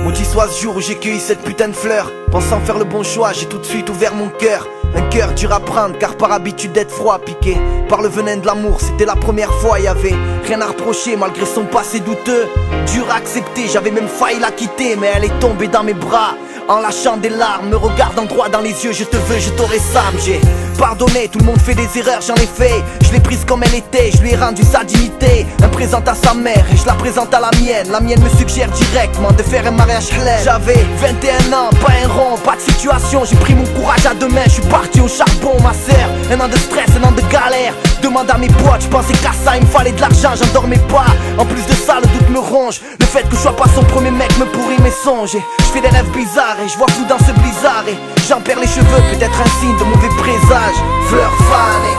Maudit soit ce jour où j'ai cueilli cette putain de fleur. Pensant faire le bon choix, j'ai tout de suite ouvert mon cœur. Un cœur dur à prendre, car par habitude d'être froid, piqué par le venin de l'amour, c'était la première fois. Y'avait rien à reprocher malgré son passé douteux. Dur à accepter, j'avais même failli la quitter, mais elle est tombée dans mes bras en lâchant des larmes, me regardant droit dans les yeux. Je te veux, je t'aurai Sam. J'ai pardonné, tout le monde fait des erreurs, j'en ai fait. Je l'ai prise comme elle était, je lui ai rendu sa dignité. Elle présente à sa mère et je la présente à la mienne. La mienne me suggère directement de faire un mariage halal. J'avais 21 ans, pas un rond, pas de situation. J'ai pris mon courage à deux mains, je suis parti au charbon, ma sœur. Un an de stress, un an de galère. Demande à mes potes, je pensais qu'à ça il me fallait de l'argent, j'en dormais pas. En plus de ça, le doute me ronge. Le fait que je sois pas son premier mec me pourrit mes songes. Je fais des rêves bizarres et je vois flou dans ce blizzard. Et j'en perds les cheveux, peut-être un signe de mauvais présage. Fleur fanée,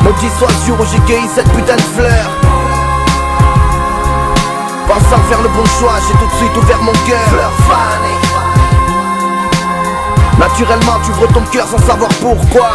maudit soit le jour où j'ai cueilli cette putain de fleur. Pensant faire le bon choix, j'ai tout de suite ouvert mon cœur. Fleur fanée. Naturellement tu ouvres ton cœur sans savoir pourquoi.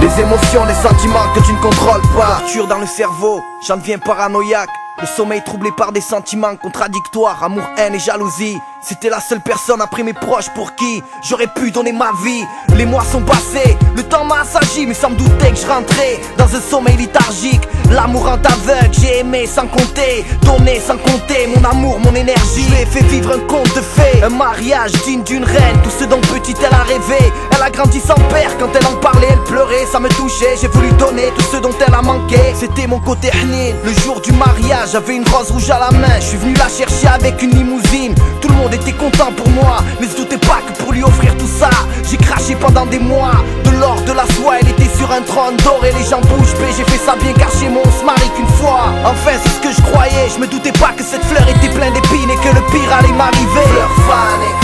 Les émotions, les sentiments que tu ne contrôles pas. Torture dans le cerveau, j'en deviens paranoïaque. Le sommeil troublé par des sentiments contradictoires. Amour, haine et jalousie. C'était la seule personne après mes proches pour qui j'aurais pu donner ma vie. Les mois sont passés, le temps m'a assagi, mais sans me douter que je rentrais dans un sommeil léthargique. L'amour rend aveugle, j'ai aimé sans compter, donné sans compter mon amour, mon énergie. Je lui ai fait vivre un conte de fées, un mariage digne d'une reine. Tout ce dont petite elle a rêvé. Elle a grandi sans père, quand elle en parlait elle pleurait. Ça me touchait, j'ai voulu donner tout ce dont elle a manqué. C'était mon côté hnin. Le jour du mariage, j'avais une rose rouge à la main. Je suis venu la chercher avec une limousine. Tout le monde était content pour moi, mais se doutait pas que pour lui offrir tout ça, j'ai craché pendant des mois. De l'or, de la soie, elle était sur un trône d'or et les gens bouche bée. J'ai fait ça bien car chez moi on se marie qu'une fois. Enfin c'est ce que je croyais, je me doutais pas que cette fleur était pleine d'épines et que le pire allait m'arriver. Fleur fanée,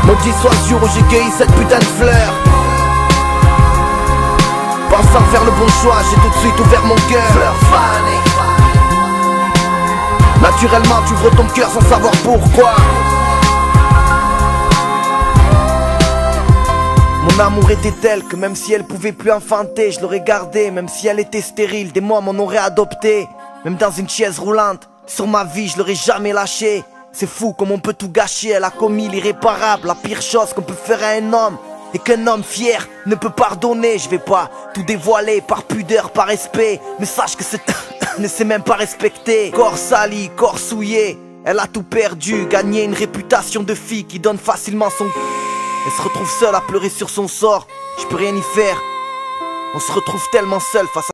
maudit soit le jour où j'ai cueilli cette putain de fleur. Pensant faire le bon choix, j'ai tout de suite ouvert mon cœur. Fleur fanée. Naturellement tu ouvres ton cœur sans savoir pourquoi. Mon amour était tel que même si elle pouvait plus enfanter, je l'aurais gardée. Même si elle était stérile, des mois m'en auraient adopté. Même dans une chaise roulante, sur ma vie je l'aurais jamais lâchée. C'est fou comme on peut tout gâcher. Elle a commis l'irréparable, la pire chose qu'on peut faire à un homme. Et qu'un homme fier ne peut pardonner. Je vais pas tout dévoiler par pudeur, par respect, mais sache que c'est ne sait même pas respecter. Corps sali, corps souillé, elle a tout perdu. Gagné une réputation de fille qui donne facilement son. Elle se retrouve seule à pleurer sur son sort. Je peux rien y faire. On se retrouve tellement seul face à